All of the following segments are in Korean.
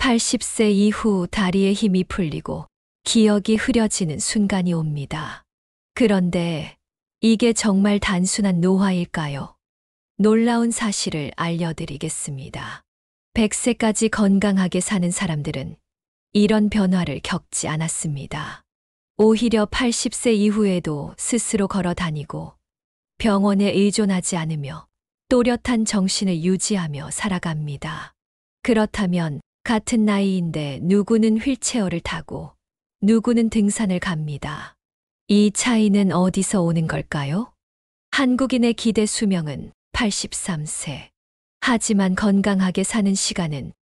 80세 이후 다리에 힘이 풀리고 기억이 흐려지는 순간이 옵니다. 그런데 이게 정말 단순한 노화일까요? 놀라운 사실을 알려드리겠습니다. 100세까지 건강하게 사는 사람들은 이런 변화를 겪지 않았습니다. 오히려 80세 이후에도 스스로 걸어 다니고 병원에 의존하지 않으며 또렷한 정신을 유지하며 살아갑니다. 그렇다면 같은 나이인데 누구는 휠체어를 타고 누구는 등산을 갑니다. 이 차이는 어디서 오는 걸까요? 한국인의 기대 수명은 83세. 하지만 건강하게 사는 시간은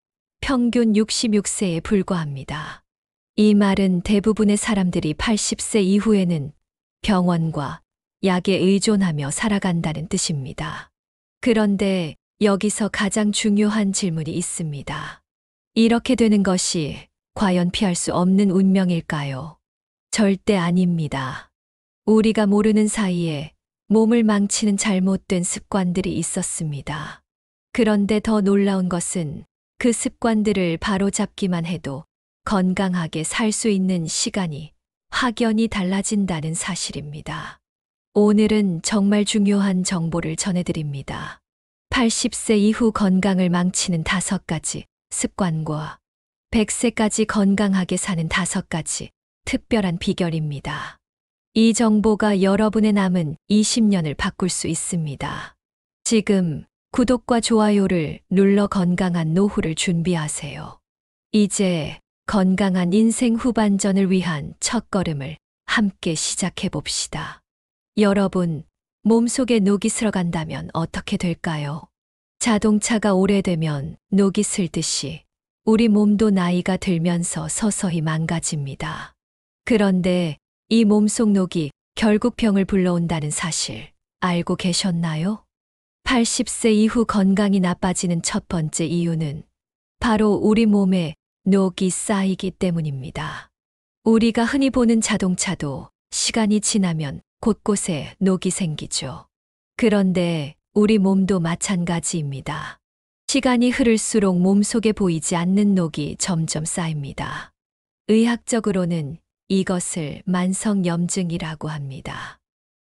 평균 66세에 불과합니다. 이 말은 대부분의 사람들이 80세 이후에는 병원과 약에 의존하며 살아간다는 뜻입니다. 그런데 여기서 가장 중요한 질문이 있습니다. 이렇게 되는 것이 과연 피할 수 없는 운명일까요? 절대 아닙니다. 우리가 모르는 사이에 몸을 망치는 잘못된 습관들이 있었습니다. 그런데 더 놀라운 것은 그 습관들을 바로잡기만 해도 건강하게 살 수 있는 시간이 확연히 달라진다는 사실입니다. 오늘은 정말 중요한 정보를 전해드립니다. 80세 이후 건강을 망치는 5가지 습관과 100세까지 건강하게 사는 5가지 특별한 비결입니다. 이 정보가 여러분의 남은 20년을 바꿀 수 있습니다. 지금 구독과 좋아요를 눌러 건강한 노후를 준비하세요. 이제 건강한 인생 후반전을 위한 첫걸음을 함께 시작해 봅시다. 여러분, 몸속에 녹이 슬어간다면 어떻게 될까요? 자동차가 오래되면 녹이 슬듯이 우리 몸도 나이가 들면서 서서히 망가집니다. 그런데 이 몸속 녹이 결국 병을 불러온다는 사실 알고 계셨나요? 80세 이후 건강이 나빠지는 첫 번째 이유는 바로 우리 몸에 녹이 쌓이기 때문입니다. 우리가 흔히 보는 자동차도 시간이 지나면 곳곳에 녹이 생기죠. 그런데 우리 몸도 마찬가지입니다. 시간이 흐를수록 몸속에 보이지 않는 녹이 점점 쌓입니다. 의학적으로는 이것을 만성염증이라고 합니다.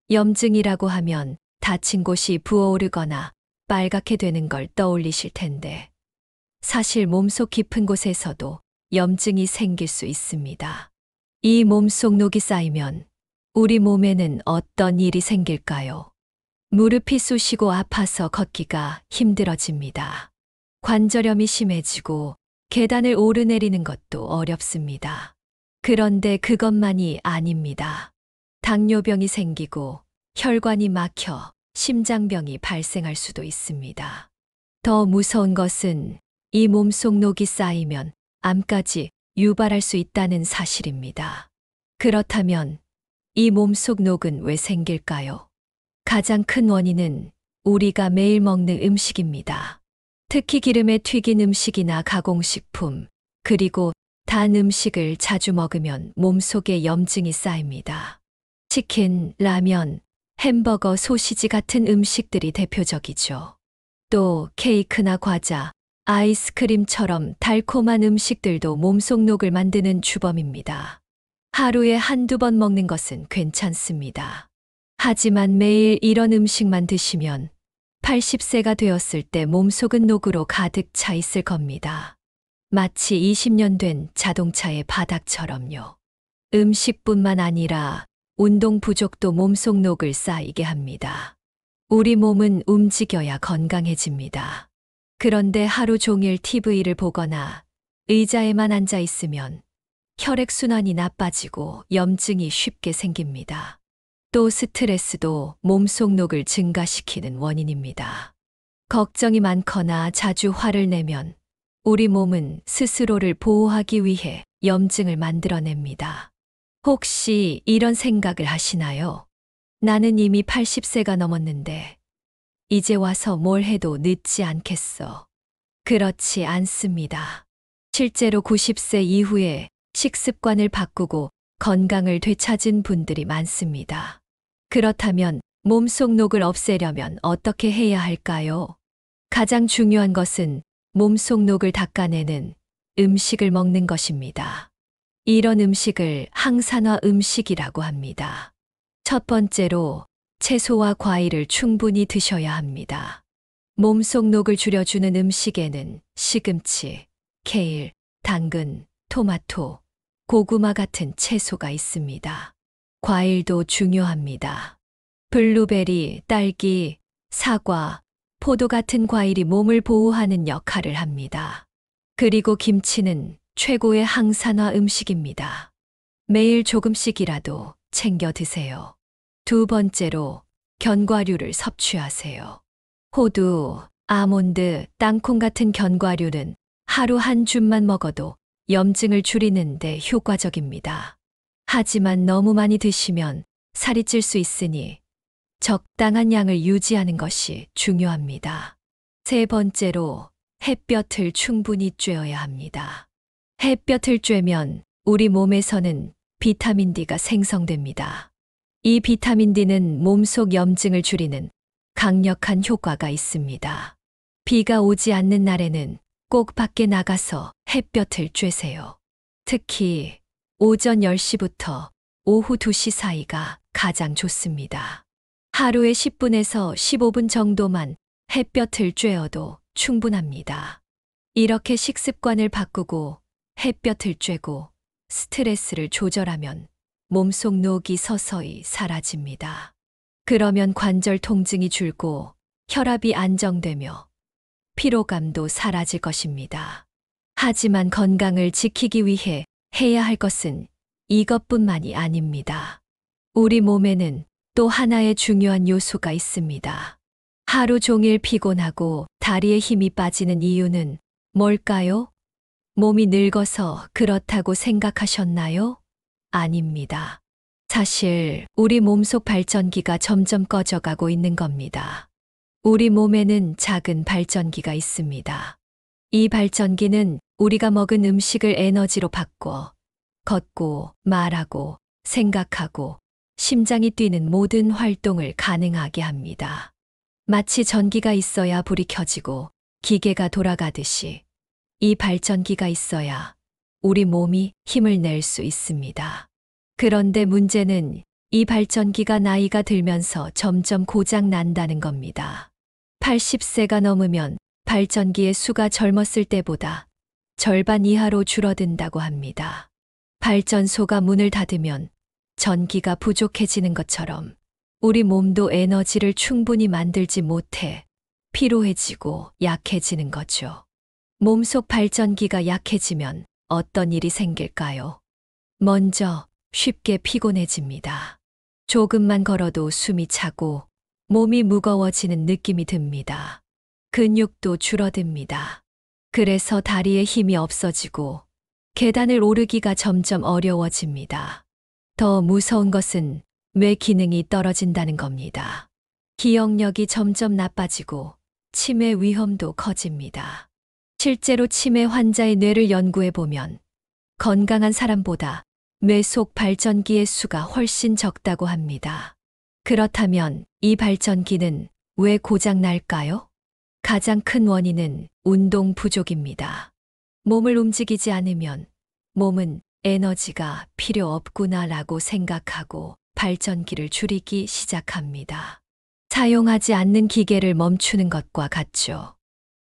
염증이라고 하면 다친 곳이 부어오르거나 빨갛게 되는 걸 떠올리실 텐데 사실 몸속 깊은 곳에서도 염증이 생길 수 있습니다. 이 몸속 녹이 쌓이면 우리 몸에는 어떤 일이 생길까요? 무릎이 쑤시고 아파서 걷기가 힘들어집니다. 관절염이 심해지고 계단을 오르내리는 것도 어렵습니다. 그런데 그것만이 아닙니다. 당뇨병이 생기고 혈관이 막혀 심장병이 발생할 수도 있습니다. 더 무서운 것은 이 몸속 녹이 쌓이면 암까지 유발할 수 있다는 사실입니다. 그렇다면 이 몸속 녹은 왜 생길까요? 가장 큰 원인은 우리가 매일 먹는 음식입니다. 특히 기름에 튀긴 음식이나 가공식품, 그리고 단 음식을 자주 먹으면 몸속에 염증이 쌓입니다. 치킨, 라면, 햄버거, 소시지 같은 음식들이 대표적이죠. 또 케이크나 과자, 아이스크림처럼 달콤한 음식들도 몸속 녹을 만드는 주범입니다. 하루에 한두 번 먹는 것은 괜찮습니다. 하지만 매일 이런 음식만 드시면 80세가 되었을 때 몸속은 녹으로 가득 차 있을 겁니다. 마치 20년 된 자동차의 바닥처럼요. 음식뿐만 아니라 운동 부족도 몸속 녹을 쌓이게 합니다. 우리 몸은 움직여야 건강해집니다. 그런데 하루 종일 TV를 보거나 의자에만 앉아 있으면 혈액순환이 나빠지고 염증이 쉽게 생깁니다. 또 스트레스도 몸속 녹을 증가시키는 원인입니다. 걱정이 많거나 자주 화를 내면 우리 몸은 스스로를 보호하기 위해 염증을 만들어냅니다. 혹시 이런 생각을 하시나요? 나는 이미 80세가 넘었는데 이제 와서 뭘 해도 늦지 않겠어. 그렇지 않습니다. 실제로 90세 이후에 식습관을 바꾸고 건강을 되찾은 분들이 많습니다. 그렇다면 몸속 녹을 없애려면 어떻게 해야 할까요? 가장 중요한 것은 몸속 녹을 닦아내는 음식을 먹는 것입니다. 이런 음식을 항산화 음식이라고 합니다. 첫 번째로 채소와 과일을 충분히 드셔야 합니다. 몸속 녹을 줄여주는 음식에는 시금치, 케일, 당근, 토마토, 고구마 같은 채소가 있습니다. 과일도 중요합니다. 블루베리, 딸기, 사과, 포도 같은 과일이 몸을 보호하는 역할을 합니다. 그리고 김치는 최고의 항산화 음식입니다. 매일 조금씩이라도 챙겨 드세요. 두 번째로 견과류를 섭취하세요. 호두, 아몬드, 땅콩 같은 견과류는 하루 한 줌만 먹어도 염증을 줄이는 데 효과적입니다. 하지만 너무 많이 드시면 살이 찔 수 있으니 적당한 양을 유지하는 것이 중요합니다. 세 번째로 햇볕을 충분히 쬐어야 합니다. 햇볕을 쬐면 우리 몸에서는 비타민 D가 생성됩니다. 이 비타민 D는 몸속 염증을 줄이는 강력한 효과가 있습니다. 비가 오지 않는 날에는 꼭 밖에 나가서 햇볕을 쬐세요. 특히 오전 10시부터 오후 2시 사이가 가장 좋습니다. 하루에 10분에서 15분 정도만 햇볕을 쬐어도 충분합니다. 이렇게 식습관을 바꾸고 햇볕을 쬐고 스트레스를 조절하면 몸속 녹이 서서히 사라집니다. 그러면 관절 통증이 줄고 혈압이 안정되며 피로감도 사라질 것입니다. 하지만 건강을 지키기 위해 해야 할 것은 이것뿐만이 아닙니다. 우리 몸에는 또 하나의 중요한 요소가 있습니다. 하루 종일 피곤하고 다리에 힘이 빠지는 이유는 뭘까요? 몸이 늙어서 그렇다고 생각하셨나요? 아닙니다. 사실 우리 몸속 발전기가 점점 꺼져가고 있는 겁니다. 우리 몸에는 작은 발전기가 있습니다. 이 발전기는 우리가 먹은 음식을 에너지로 바꿔 걷고 말하고 생각하고 심장이 뛰는 모든 활동을 가능하게 합니다. 마치 전기가 있어야 불이 켜지고 기계가 돌아가듯이 이 발전기가 있어야 우리 몸이 힘을 낼 수 있습니다. 그런데 문제는 이 발전기가 나이가 들면서 점점 고장 난다는 겁니다. 80세가 넘으면 발전기의 수가 젊었을 때보다 절반 이하로 줄어든다고 합니다. 발전소가 문을 닫으면 전기가 부족해지는 것처럼 우리 몸도 에너지를 충분히 만들지 못해 피로해지고 약해지는 거죠. 몸속 발전기가 약해지면 어떤 일이 생길까요? 먼저 쉽게 피곤해집니다. 조금만 걸어도 숨이 차고 몸이 무거워지는 느낌이 듭니다. 근육도 줄어듭니다. 그래서 다리에 힘이 없어지고 계단을 오르기가 점점 어려워집니다. 더 무서운 것은 뇌 기능이 떨어진다는 겁니다. 기억력이 점점 나빠지고 치매 위험도 커집니다. 실제로 치매 환자의 뇌를 연구해 보면 건강한 사람보다 뇌 속 발전기의 수가 훨씬 적다고 합니다. 그렇다면 이 발전기는 왜 고장 날까요? 가장 큰 원인은 운동 부족입니다. 몸을 움직이지 않으면 몸은 에너지가 필요 없구나라고 생각하고 발전기를 줄이기 시작합니다. 사용하지 않는 기계를 멈추는 것과 같죠.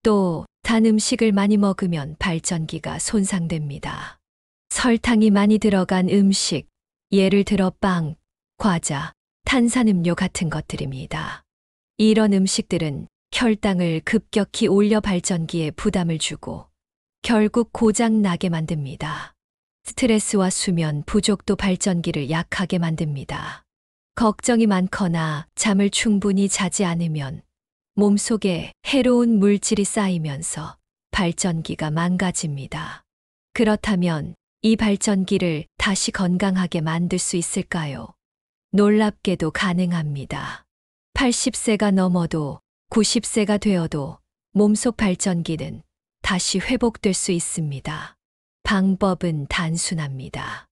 또 단 음식을 많이 먹으면 발전기가 손상됩니다. 설탕이 많이 들어간 음식, 예를 들어 빵, 과자, 탄산음료 같은 것들입니다. 이런 음식들은 혈당을 급격히 올려 발전기에 부담을 주고 결국 고장 나게 만듭니다. 스트레스와 수면 부족도 발전기를 약하게 만듭니다. 걱정이 많거나 잠을 충분히 자지 않으면 몸속에 해로운 물질이 쌓이면서 발전기가 망가집니다. 그렇다면 이 발전기를 다시 건강하게 만들 수 있을까요? 놀랍게도 가능합니다. 80세가 넘어도 90세가 되어도 몸속 발전기는 다시 회복될 수 있습니다. 방법은 단순합니다.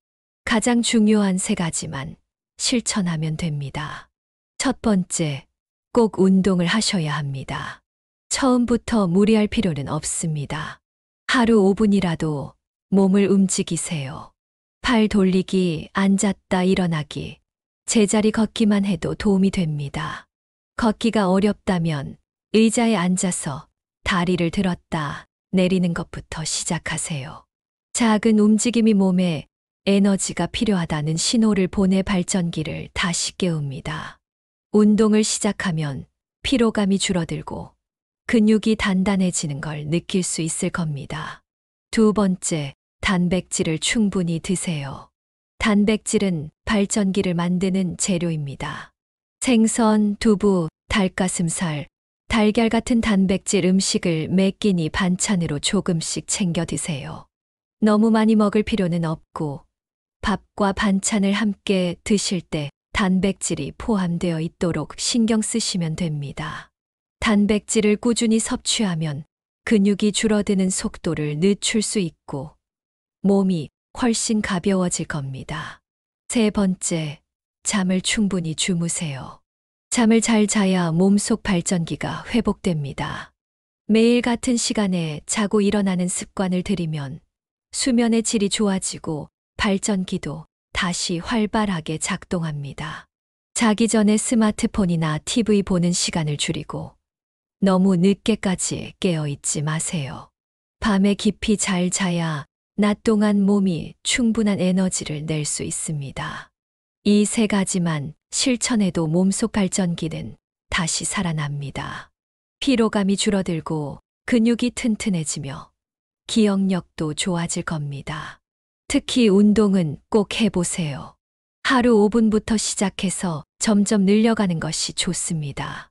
가장 중요한 세 가지만 실천하면 됩니다. 첫 번째, 꼭 운동을 하셔야 합니다. 처음부터 무리할 필요는 없습니다. 하루 5분이라도 몸을 움직이세요. 팔 돌리기, 앉았다 일어나기, 제자리 걷기만 해도 도움이 됩니다. 걷기가 어렵다면 의자에 앉아서 다리를 들었다 내리는 것부터 시작하세요. 작은 움직임이 몸에 에너지가 필요하다는 신호를 보내 발전기를 다시 깨웁니다. 운동을 시작하면 피로감이 줄어들고 근육이 단단해지는 걸 느낄 수 있을 겁니다. 두 번째, 단백질을 충분히 드세요. 단백질은 발전기를 만드는 재료입니다. 생선, 두부, 닭가슴살, 달걀 같은 단백질 음식을 매 끼니 반찬으로 조금씩 챙겨 드세요. 너무 많이 먹을 필요는 없고 밥과 반찬을 함께 드실 때 단백질이 포함되어 있도록 신경 쓰시면 됩니다. 단백질을 꾸준히 섭취하면 근육이 줄어드는 속도를 늦출 수 있고 몸이 훨씬 가벼워질 겁니다. 세 번째, 잠을 충분히 주무세요. 잠을 잘 자야 몸속 발전기가 회복됩니다. 매일 같은 시간에 자고 일어나는 습관을 들이면 수면의 질이 좋아지고 발전기도 다시 활발하게 작동합니다. 자기 전에 스마트폰이나 TV 보는 시간을 줄이고 너무 늦게까지 깨어 있지 마세요. 밤에 깊이 잘 자야 낮 동안 몸이 충분한 에너지를 낼 수 있습니다. 이 세 가지만 실천해도 몸속 발전기는 다시 살아납니다. 피로감이 줄어들고 근육이 튼튼해지며 기억력도 좋아질 겁니다. 특히 운동은 꼭 해보세요. 하루 5분부터 시작해서 점점 늘려가는 것이 좋습니다.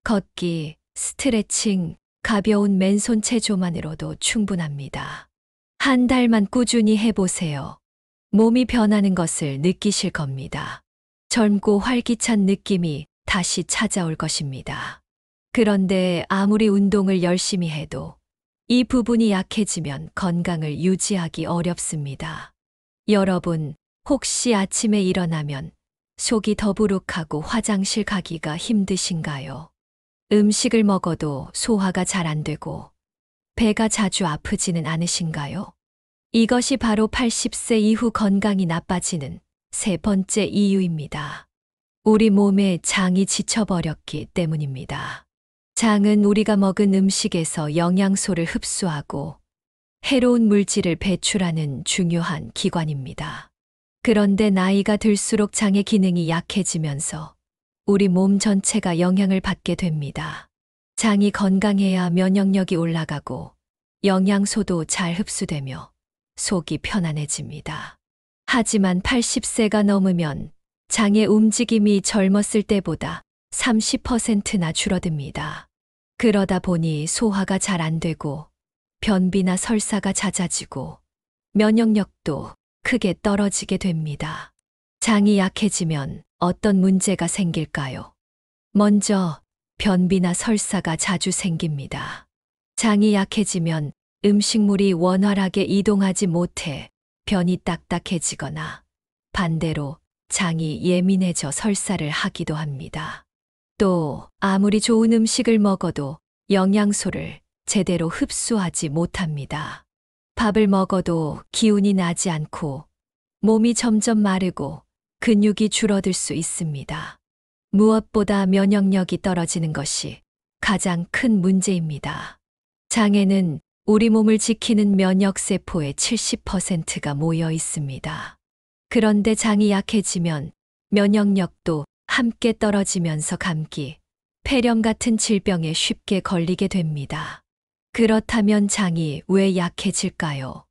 걷기, 스트레칭, 가벼운 맨손 체조만으로도 충분합니다. 한 달만 꾸준히 해보세요. 몸이 변하는 것을 느끼실 겁니다. 젊고 활기찬 느낌이 다시 찾아올 것입니다. 그런데 아무리 운동을 열심히 해도 이 부분이 약해지면 건강을 유지하기 어렵습니다. 여러분, 혹시 아침에 일어나면 속이 더부룩하고 화장실 가기가 힘드신가요? 음식을 먹어도 소화가 잘 안 되고 배가 자주 아프지는 않으신가요? 이것이 바로 80세 이후 건강이 나빠지는 세 번째 이유입니다. 우리 몸의 장이 지쳐버렸기 때문입니다. 장은 우리가 먹은 음식에서 영양소를 흡수하고 해로운 물질을 배출하는 중요한 기관입니다. 그런데 나이가 들수록 장의 기능이 약해지면서 우리 몸 전체가 영향을 받게 됩니다. 장이 건강해야 면역력이 올라가고 영양소도 잘 흡수되며 속이 편안해집니다. 하지만 80세가 넘으면 장의 움직임이 젊었을 때보다 30%나 줄어듭니다. 그러다 보니 소화가 잘 안 되고 변비나 설사가 잦아지고 면역력도 크게 떨어지게 됩니다. 장이 약해지면 어떤 문제가 생길까요? 먼저 변비나 설사가 자주 생깁니다. 장이 약해지면 음식물이 원활하게 이동하지 못해 변이 딱딱해지거나 반대로 장이 예민해져 설사를 하기도 합니다. 또 아무리 좋은 음식을 먹어도 영양소를 제대로 흡수하지 못합니다. 밥을 먹어도 기운이 나지 않고 몸이 점점 마르고 근육이 줄어들 수 있습니다. 무엇보다 면역력이 떨어지는 것이 가장 큰 문제입니다. 장에는 우리 몸을 지키는 면역세포의 70%가 모여 있습니다. 그런데 장이 약해지면 면역력도 함께 떨어지면서 감기, 폐렴 같은 질병에 쉽게 걸리게 됩니다. 그렇다면 장이 왜 약해질까요?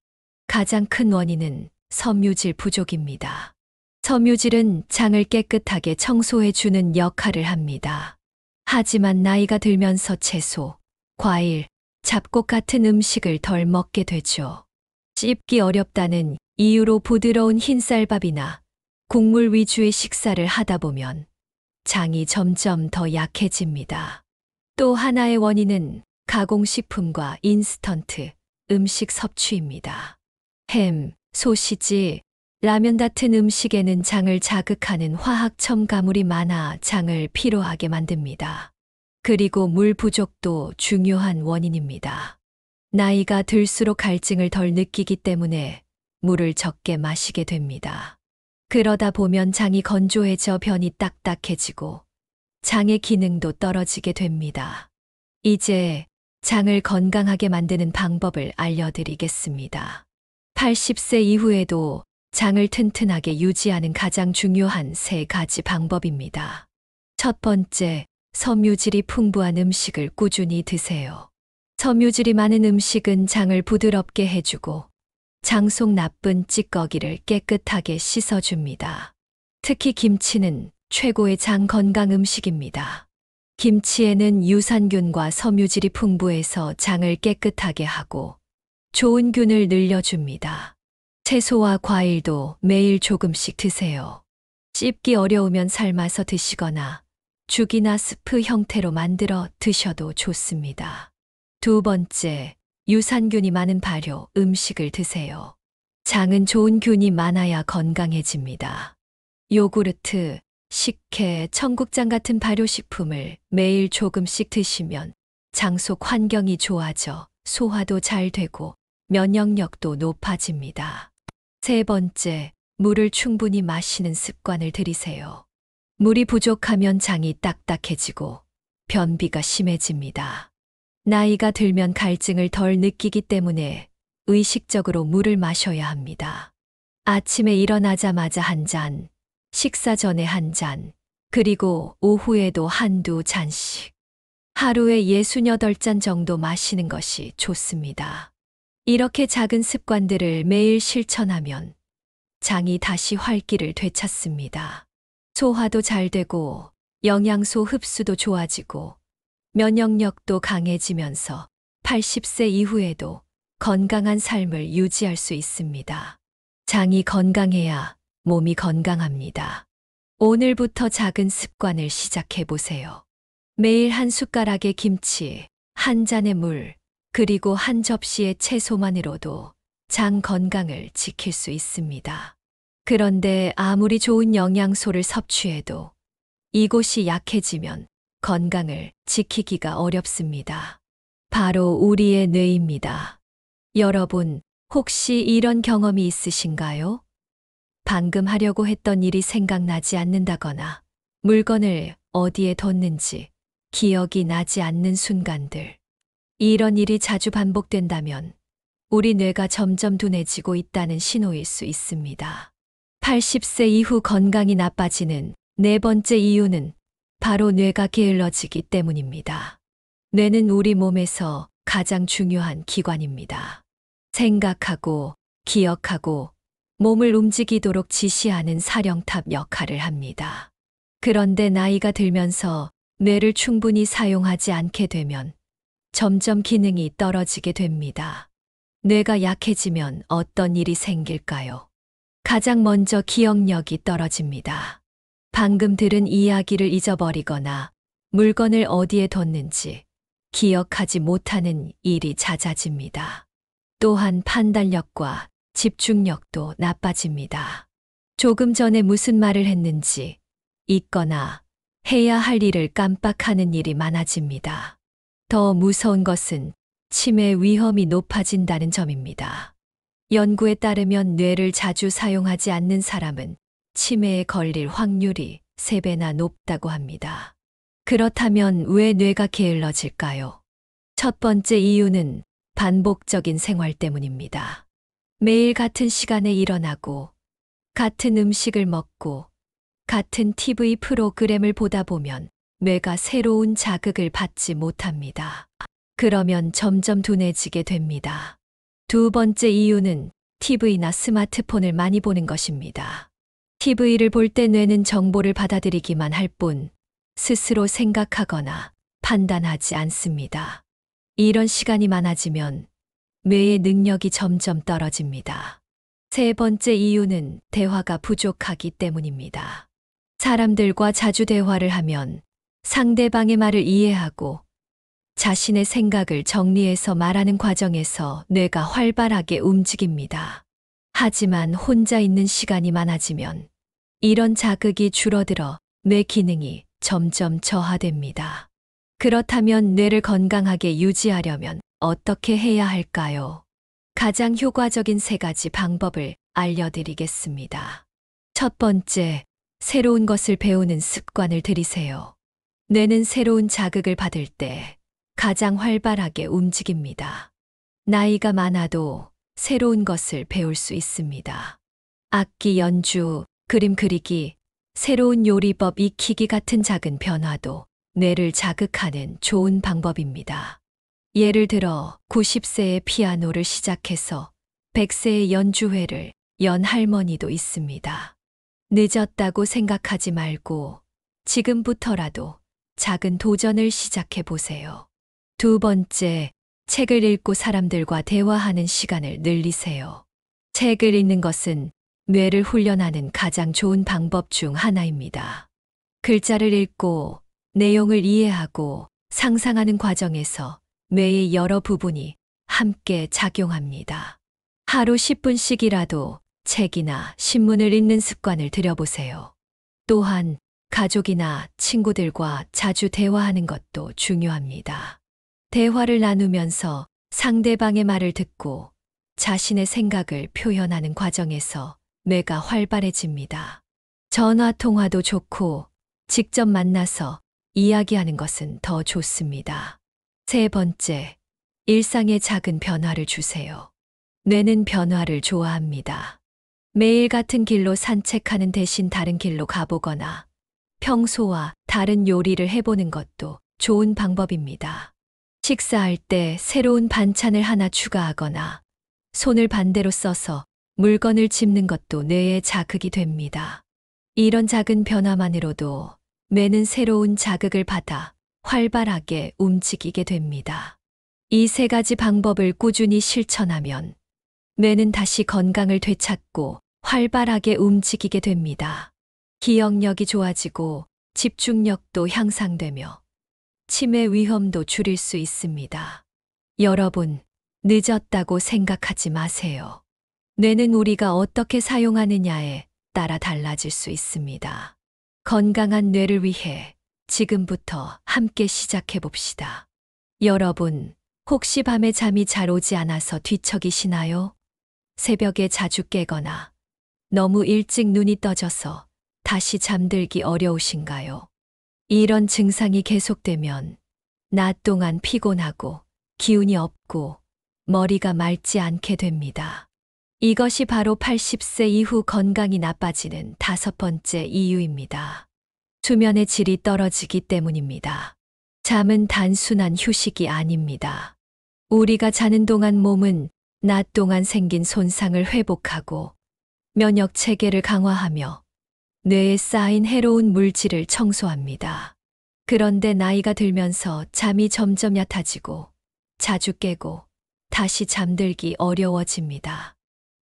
가장 큰 원인은 섬유질 부족입니다. 섬유질은 장을 깨끗하게 청소해주는 역할을 합니다. 하지만 나이가 들면서 채소, 과일, 잡곡 같은 음식을 덜 먹게 되죠. 씹기 어렵다는 이유로 부드러운 흰쌀밥이나 국물 위주의 식사를 하다 보면 장이 점점 더 약해집니다. 또 하나의 원인은 가공식품과 인스턴트 음식 섭취입니다. 햄, 소시지, 라면 같은 음식에는 장을 자극하는 화학 첨가물이 많아 장을 피로하게 만듭니다. 그리고 물 부족도 중요한 원인입니다. 나이가 들수록 갈증을 덜 느끼기 때문에 물을 적게 마시게 됩니다. 그러다 보면 장이 건조해져 변이 딱딱해지고 장의 기능도 떨어지게 됩니다. 이제 장을 건강하게 만드는 방법을 알려드리겠습니다. 80세 이후에도 장을 튼튼하게 유지하는 가장 중요한 3가지 방법입니다. 첫 번째, 섬유질이 풍부한 음식을 꾸준히 드세요. 섬유질이 많은 음식은 장을 부드럽게 해주고 장 속 나쁜 찌꺼기를 깨끗하게 씻어줍니다. 특히 김치는 최고의 장 건강 음식입니다. 김치에는 유산균과 섬유질이 풍부해서 장을 깨끗하게 하고 좋은 균을 늘려줍니다. 채소와 과일도 매일 조금씩 드세요. 씹기 어려우면 삶아서 드시거나 죽이나 스프 형태로 만들어 드셔도 좋습니다. 두 번째, 유산균이 많은 발효 음식을 드세요. 장은 좋은 균이 많아야 건강해집니다. 요구르트, 식혜, 청국장 같은 발효식품을 매일 조금씩 드시면 장 속 환경이 좋아져 소화도 잘 되고 면역력도 높아집니다. 세 번째, 물을 충분히 마시는 습관을 들이세요. 물이 부족하면 장이 딱딱해지고 변비가 심해집니다. 나이가 들면 갈증을 덜 느끼기 때문에 의식적으로 물을 마셔야 합니다. 아침에 일어나자마자 한 잔, 식사 전에 한 잔, 그리고 오후에도 한두 잔씩. 하루에 68잔 정도 마시는 것이 좋습니다. 이렇게 작은 습관들을 매일 실천하면 장이 다시 활기를 되찾습니다. 소화도 잘 되고 영양소 흡수도 좋아지고 면역력도 강해지면서 80세 이후에도 건강한 삶을 유지할 수 있습니다. 장이 건강해야 몸이 건강합니다. 오늘부터 작은 습관을 시작해 보세요. 매일 한 숟가락의 김치, 한 잔의 물, 그리고 한 접시의 채소만으로도 장 건강을 지킬 수 있습니다. 그런데 아무리 좋은 영양소를 섭취해도 이곳이 약해지면 건강을 지키기가 어렵습니다. 바로 우리의 뇌입니다. 여러분, 혹시 이런 경험이 있으신가요? 방금 하려고 했던 일이 생각나지 않는다거나 물건을 어디에 뒀는지 기억이 나지 않는 순간들. 이런 일이 자주 반복된다면 우리 뇌가 점점 둔해지고 있다는 신호일 수 있습니다. 80세 이후 건강이 나빠지는 4번째 이유는 바로 뇌가 게을러지기 때문입니다. 뇌는 우리 몸에서 가장 중요한 기관입니다. 생각하고, 기억하고, 몸을 움직이도록 지시하는 사령탑 역할을 합니다. 그런데 나이가 들면서 뇌를 충분히 사용하지 않게 되면 점점 기능이 떨어지게 됩니다. 뇌가 약해지면 어떤 일이 생길까요? 가장 먼저 기억력이 떨어집니다. 방금 들은 이야기를 잊어버리거나 물건을 어디에 뒀는지 기억하지 못하는 일이 잦아집니다. 또한 판단력과 집중력도 나빠집니다. 조금 전에 무슨 말을 했는지 잊거나 해야 할 일을 깜빡하는 일이 많아집니다. 더 무서운 것은 치매 위험이 높아진다는 점입니다. 연구에 따르면 뇌를 자주 사용하지 않는 사람은 치매에 걸릴 확률이 3배나 높다고 합니다. 그렇다면 왜 뇌가 게을러질까요? 첫 번째 이유는 반복적인 생활 때문입니다. 매일 같은 시간에 일어나고, 같은 음식을 먹고, 같은 TV 프로그램을 보다 보면 뇌가 새로운 자극을 받지 못합니다. 그러면 점점 둔해지게 됩니다. 두 번째 이유는 TV나 스마트폰을 많이 보는 것입니다. TV를 볼 때 뇌는 정보를 받아들이기만 할 뿐 스스로 생각하거나 판단하지 않습니다. 이런 시간이 많아지면 뇌의 능력이 점점 떨어집니다. 세 번째 이유는 대화가 부족하기 때문입니다. 사람들과 자주 대화를 하면 상대방의 말을 이해하고 자신의 생각을 정리해서 말하는 과정에서 뇌가 활발하게 움직입니다. 하지만 혼자 있는 시간이 많아지면 이런 자극이 줄어들어 뇌 기능이 점점 저하됩니다. 그렇다면 뇌를 건강하게 유지하려면 어떻게 해야 할까요? 가장 효과적인 3가지 방법을 알려드리겠습니다. 첫 번째, 새로운 것을 배우는 습관을 들이세요. 뇌는 새로운 자극을 받을 때 가장 활발하게 움직입니다. 나이가 많아도 새로운 것을 배울 수 있습니다. 악기 연주, 그림 그리기, 새로운 요리법 익히기 같은 작은 변화도 뇌를 자극하는 좋은 방법입니다. 예를 들어 90세의 피아노를 시작해서 100세의 연주회를 연 할머니도 있습니다. 늦었다고 생각하지 말고 지금부터라도 작은 도전을 시작해 보세요. 두 번째, 책을 읽고 사람들과 대화하는 시간을 늘리세요. 책을 읽는 것은 뇌를 훈련하는 가장 좋은 방법 중 하나입니다. 글자를 읽고 내용을 이해하고 상상하는 과정에서 뇌의 여러 부분이 함께 작용합니다. 하루 10분씩이라도 책이나 신문을 읽는 습관을 들여보세요. 또한 가족이나 친구들과 자주 대화하는 것도 중요합니다. 대화를 나누면서 상대방의 말을 듣고 자신의 생각을 표현하는 과정에서 뇌가 활발해집니다. 전화 통화도 좋고 직접 만나서 이야기하는 것은 더 좋습니다. 세 번째, 일상에 작은 변화를 주세요. 뇌는 변화를 좋아합니다. 매일 같은 길로 산책하는 대신 다른 길로 가보거나 평소와 다른 요리를 해보는 것도 좋은 방법입니다. 식사할 때 새로운 반찬을 하나 추가하거나 손을 반대로 써서 물건을 짚는 것도 뇌에 자극이 됩니다. 이런 작은 변화만으로도 뇌는 새로운 자극을 받아 활발하게 움직이게 됩니다. 이 3가지 방법을 꾸준히 실천하면 뇌는 다시 건강을 되찾고 활발하게 움직이게 됩니다. 기억력이 좋아지고 집중력도 향상되며 치매 위험도 줄일 수 있습니다. 여러분, 늦었다고 생각하지 마세요. 뇌는 우리가 어떻게 사용하느냐에 따라 달라질 수 있습니다. 건강한 뇌를 위해 지금부터 함께 시작해 봅시다. 여러분, 혹시 밤에 잠이 잘 오지 않아서 뒤척이시나요? 새벽에 자주 깨거나 너무 일찍 눈이 떠져서 다시 잠들기 어려우신가요? 이런 증상이 계속되면 낮 동안 피곤하고 기운이 없고 머리가 맑지 않게 됩니다. 이것이 바로 80세 이후 건강이 나빠지는 5번째 이유입니다. 수면의 질이 떨어지기 때문입니다. 잠은 단순한 휴식이 아닙니다. 우리가 자는 동안 몸은 낮 동안 생긴 손상을 회복하고 면역 체계를 강화하며 뇌에 쌓인 해로운 물질을 청소합니다. 그런데 나이가 들면서 잠이 점점 얕아지고 자주 깨고 다시 잠들기 어려워집니다.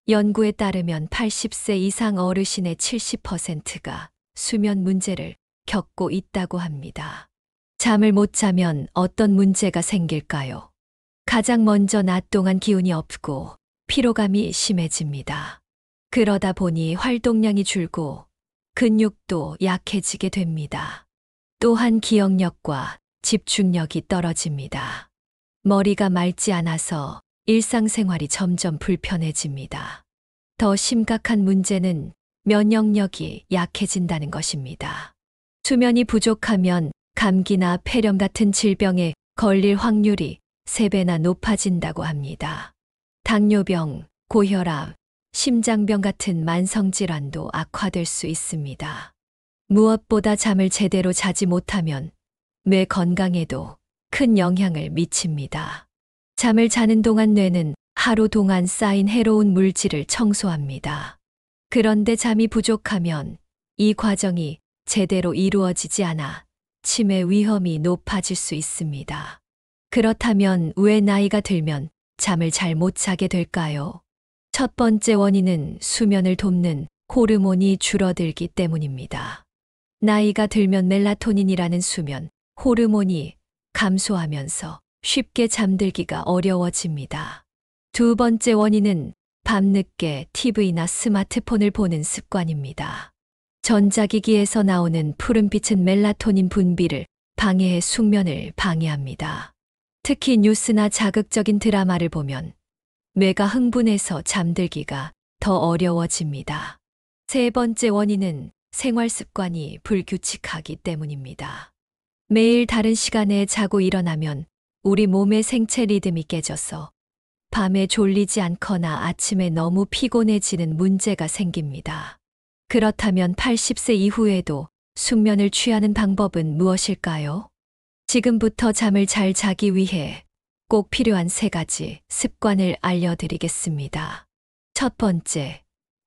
연구에 따르면 80세 이상 어르신의 70%가 수면 문제를 겪고 있다고 합니다. 잠을 못 자면 어떤 문제가 생길까요? 가장 먼저 낮 동안 기운이 없고 피로감이 심해집니다. 그러다 보니 활동량이 줄고 근육도 약해지게 됩니다. 또한 기억력과 집중력이 떨어집니다. 머리가 맑지 않아서 일상생활이 점점 불편해집니다. 더 심각한 문제는 면역력이 약해진다는 것입니다. 수면이 부족하면 감기나 폐렴 같은 질병에 걸릴 확률이 3배나 높아진다고 합니다. 당뇨병, 고혈압, 심장병 같은 만성질환도 악화될 수 있습니다. 무엇보다 잠을 제대로 자지 못하면 뇌 건강에도 큰 영향을 미칩니다. 잠을 자는 동안 뇌는 하루 동안 쌓인 해로운 물질을 청소합니다. 그런데 잠이 부족하면 이 과정이 제대로 이루어지지 않아 치매 위험이 높아질 수 있습니다. 그렇다면 왜 나이가 들면 잠을 잘 못 자게 될까요? 첫 번째 원인은 수면을 돕는 호르몬이 줄어들기 때문입니다. 나이가 들면 멜라토닌이라는 수면 호르몬이 감소하면서 쉽게 잠들기가 어려워집니다. 두 번째 원인은 밤늦게 TV나 스마트폰을 보는 습관입니다. 전자기기에서 나오는 푸른빛은 멜라토닌 분비를 방해해 숙면을 방해합니다. 특히 뉴스나 자극적인 드라마를 보면 뇌가 흥분해서 잠들기가 더 어려워집니다. 세 번째 원인은 생활 습관이 불규칙하기 때문입니다. 매일 다른 시간에 자고 일어나면 우리 몸의 생체 리듬이 깨져서 밤에 졸리지 않거나 아침에 너무 피곤해지는 문제가 생깁니다. 그렇다면 80세 이후에도 숙면을 취하는 방법은 무엇일까요? 지금부터 잠을 잘 자기 위해 꼭 필요한 3가지 습관을 알려드리겠습니다. 첫 번째,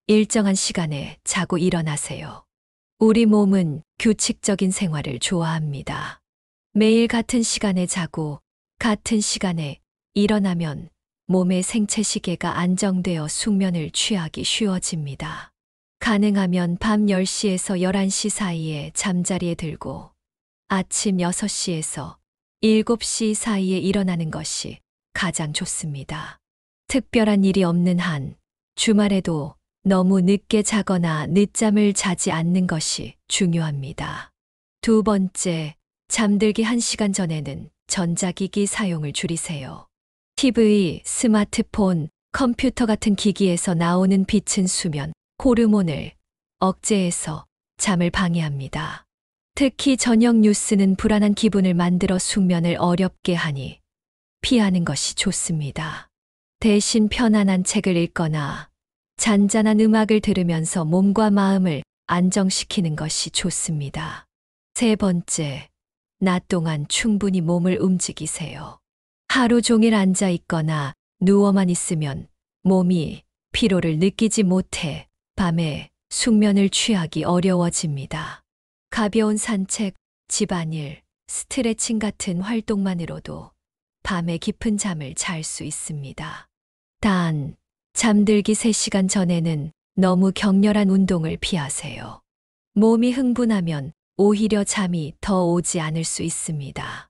일정한 시간에 자고 일어나세요. 우리 몸은 규칙적인 생활을 좋아합니다. 매일 같은 시간에 자고 같은 시간에 일어나면 몸의 생체 시계가 안정되어 숙면을 취하기 쉬워집니다. 가능하면 밤 10시에서 11시 사이에 잠자리에 들고 아침 6시에서 7시 사이에 일어나는 것이 가장 좋습니다. 특별한 일이 없는 한 주말에도 너무 늦게 자거나 늦잠을 자지 않는 것이 중요합니다. 두 번째, 잠들기 1시간 전에는 전자기기 사용을 줄이세요. TV, 스마트폰, 컴퓨터 같은 기기에서 나오는 빛은 수면 호르몬을 억제해서 잠을 방해합니다. 특히 저녁 뉴스는 불안한 기분을 만들어 숙면을 어렵게 하니 피하는 것이 좋습니다. 대신 편안한 책을 읽거나 잔잔한 음악을 들으면서 몸과 마음을 안정시키는 것이 좋습니다. 세 번째, 낮 동안 충분히 몸을 움직이세요. 하루 종일 앉아 있거나 누워만 있으면 몸이 피로를 느끼지 못해 밤에 숙면을 취하기 어려워집니다. 가벼운 산책, 집안일, 스트레칭 같은 활동만으로도 밤에 깊은 잠을 잘 수 있습니다. 단, 잠들기 3시간 전에는 너무 격렬한 운동을 피하세요. 몸이 흥분하면 오히려 잠이 더 오지 않을 수 있습니다.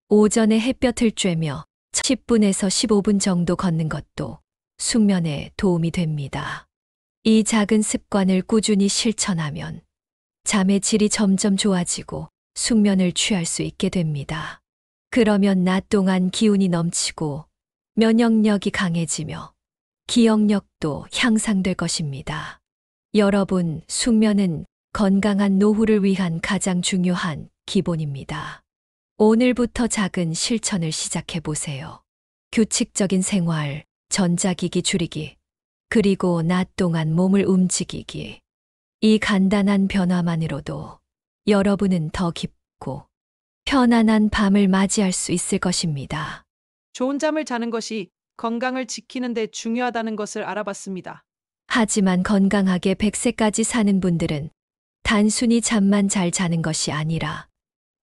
오전에 햇볕을 쬐며 10분에서 15분 정도 걷는 것도 숙면에 도움이 됩니다. 이 작은 습관을 꾸준히 실천하면 잠의 질이 점점 좋아지고 숙면을 취할 수 있게 됩니다. 그러면 낮 동안 기운이 넘치고 면역력이 강해지며 기억력도 향상될 것입니다. 여러분, 숙면은 건강한 노후를 위한 가장 중요한 기본입니다. 오늘부터 작은 실천을 시작해 보세요. 규칙적인 생활, 전자기기 줄이기, 그리고 낮 동안 몸을 움직이기. 이 간단한 변화만으로도 여러분은 더 깊고 편안한 밤을 맞이할 수 있을 것입니다. 좋은 잠을 자는 것이 건강을 지키는 데 중요하다는 것을 알아봤습니다. 하지만 건강하게 100세까지 사는 분들은 단순히 잠만 잘 자는 것이 아니라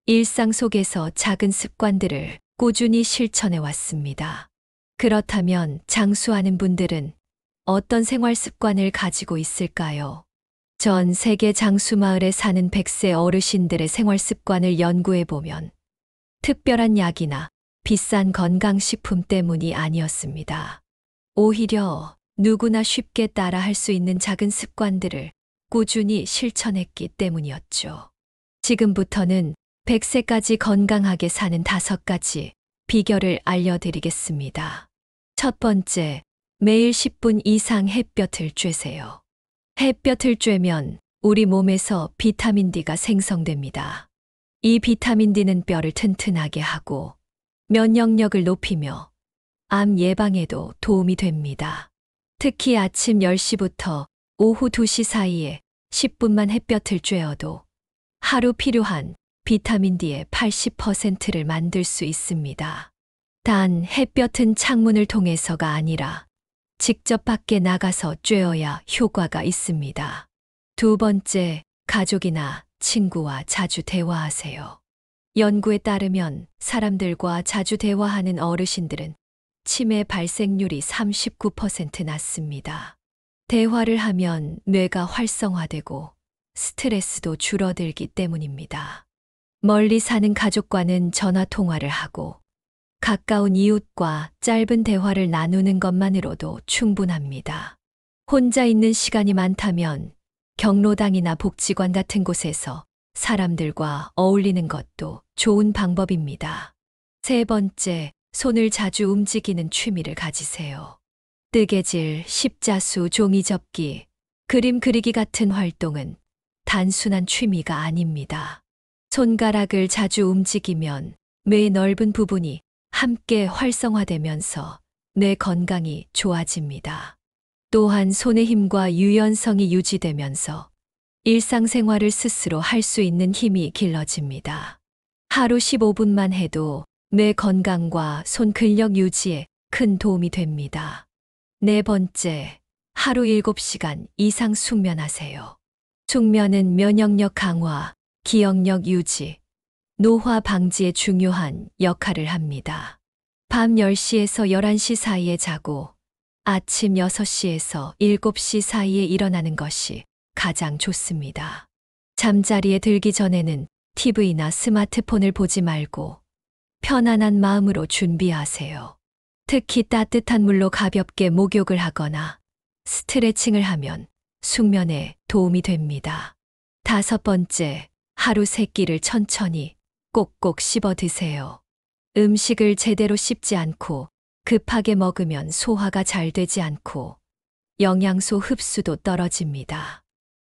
일상 속에서 작은 습관들을 꾸준히 실천해 왔습니다. 그렇다면 장수하는 분들은 어떤 생활 습관을 가지고 있을까요? 전 세계 장수 마을에 사는 100세 어르신들의 생활 습관을 연구해 보면 특별한 약이나 비싼 건강식품 때문이 아니었습니다. 오히려 누구나 쉽게 따라 할 수 있는 작은 습관들을 꾸준히 실천했기 때문이었죠. 지금부터는 100세까지 건강하게 사는 5가지 비결을 알려드리겠습니다. 첫 번째, 매일 10분 이상 햇볕을 쬐세요. 햇볕을 쬐면 우리 몸에서 비타민 D가 생성됩니다. 이 비타민 D는 뼈를 튼튼하게 하고 면역력을 높이며 암 예방에도 도움이 됩니다. 특히 아침 10시부터 오후 2시 사이에 10분만 햇볕을 쬐어도 하루 필요한 비타민 D의 80%를 만들 수 있습니다. 단, 햇볕은 창문을 통해서가 아니라 직접 밖에 나가서 쬐어야 효과가 있습니다. 두 번째, 가족이나 친구와 자주 대화하세요. 연구에 따르면 사람들과 자주 대화하는 어르신들은 치매 발생률이 39% 낮습니다. 대화를 하면 뇌가 활성화되고 스트레스도 줄어들기 때문입니다. 멀리 사는 가족과는 전화 통화를 하고 가까운 이웃과 짧은 대화를 나누는 것만으로도 충분합니다. 혼자 있는 시간이 많다면 경로당이나 복지관 같은 곳에서 사람들과 어울리는 것도 좋은 방법입니다. 세 번째, 손을 자주 움직이는 취미를 가지세요. 뜨개질, 십자수, 종이접기, 그림 그리기 같은 활동은 단순한 취미가 아닙니다. 손가락을 자주 움직이면 뇌의 넓은 부분이 함께 활성화되면서 뇌 건강이 좋아집니다. 또한 손의 힘과 유연성이 유지되면서 일상생활을 스스로 할 수 있는 힘이 길러집니다. 하루 15분만 해도 뇌 건강과 손 근력 유지에 큰 도움이 됩니다. 네 번째, 하루 7시간 이상 숙면하세요. 숙면은 면역력 강화, 기억력 유지, 노화 방지에 중요한 역할을 합니다. 밤 10시에서 11시 사이에 자고 아침 6시에서 7시 사이에 일어나는 것이 가장 좋습니다. 잠자리에 들기 전에는 TV나 스마트폰을 보지 말고 편안한 마음으로 준비하세요. 특히 따뜻한 물로 가볍게 목욕을 하거나 스트레칭을 하면 숙면에 도움이 됩니다. 다섯 번째, 하루 3끼를 천천히 꼭꼭 씹어 드세요. 음식을 제대로 씹지 않고 급하게 먹으면 소화가 잘 되지 않고 영양소 흡수도 떨어집니다.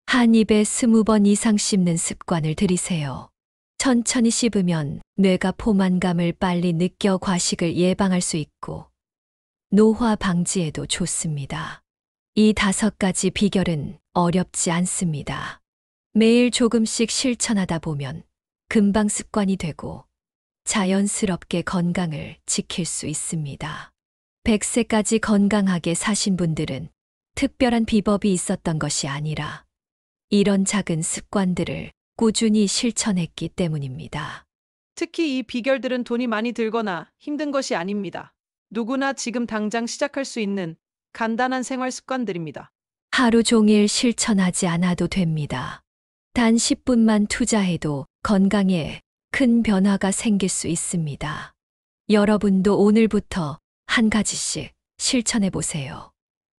한 입에 20번 이상 씹는 습관을 들이세요. 천천히 씹으면 뇌가 포만감을 빨리 느껴 과식을 예방할 수 있고 노화 방지에도 좋습니다. 이 5가지 비결은 어렵지 않습니다. 매일 조금씩 실천하다 보면 금방 습관이 되고 자연스럽게 건강을 지킬 수 있습니다. 100세까지 건강하게 사신 분들은 특별한 비법이 있었던 것이 아니라 이런 작은 습관들을 꾸준히 실천했기 때문입니다. 특히 이 비결들은 돈이 많이 들거나 힘든 것이 아닙니다. 누구나 지금 당장 시작할 수 있는 간단한 생활 습관들입니다. 하루 종일 실천하지 않아도 됩니다. 단 10분만 투자해도 건강에 큰 변화가 생길 수 있습니다. 여러분도 오늘부터 한 가지씩 실천해 보세요.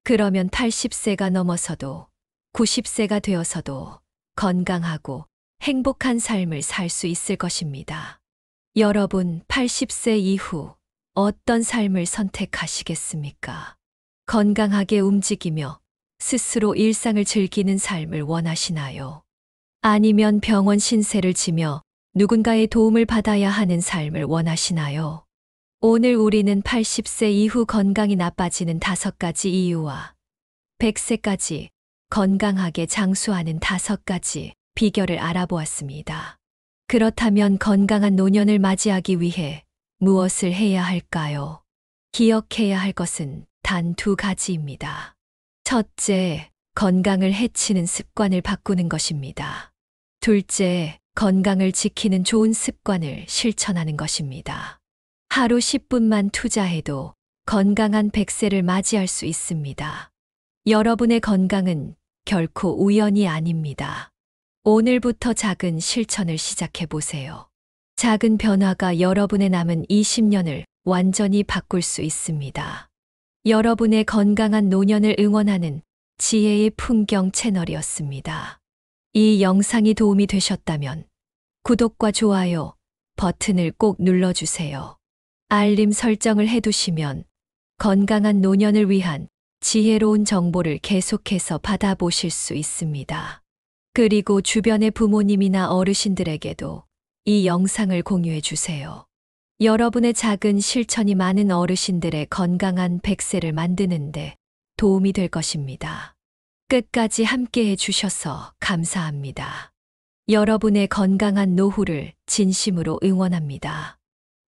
그러면 80세가 넘어서도 90세가 되어서도 건강하고 행복한 삶을 살 수 있을 것입니다. 여러분 80세 이후 어떤 삶을 선택하시겠습니까? 건강하게 움직이며 스스로 일상을 즐기는 삶을 원하시나요? 아니면 병원 신세를 지며 누군가의 도움을 받아야 하는 삶을 원하시나요? 오늘 우리는 80세 이후 건강이 나빠지는 5가지 이유와 100세까지 건강하게 장수하는 5가지 비결을 알아보았습니다. 그렇다면 건강한 노년을 맞이하기 위해 무엇을 해야 할까요? 기억해야 할 것은 단 2가지입니다. 첫째, 건강을 해치는 습관을 바꾸는 것입니다. 둘째, 건강을 지키는 좋은 습관을 실천하는 것입니다. 하루 10분만 투자해도 건강한 100세를 맞이할 수 있습니다. 여러분의 건강은 결코 우연이 아닙니다. 오늘부터 작은 실천을 시작해 보세요. 작은 변화가 여러분의 남은 20년을 완전히 바꿀 수 있습니다. 여러분의 건강한 노년을 응원하는 지혜의 풍경 채널이었습니다. 이 영상이 도움이 되셨다면 구독과 좋아요 버튼을 꼭 눌러주세요. 알림 설정을 해두시면 건강한 노년을 위한 지혜로운 정보를 계속해서 받아보실 수 있습니다. 그리고 주변의 부모님이나 어르신들에게도 이 영상을 공유해 주세요. 여러분의 작은 실천이 많은 어르신들의 건강한 100세를 만드는데 도움이 될 것입니다. 끝까지 함께 해주셔서 감사합니다. 여러분의 건강한 노후를 진심으로 응원합니다.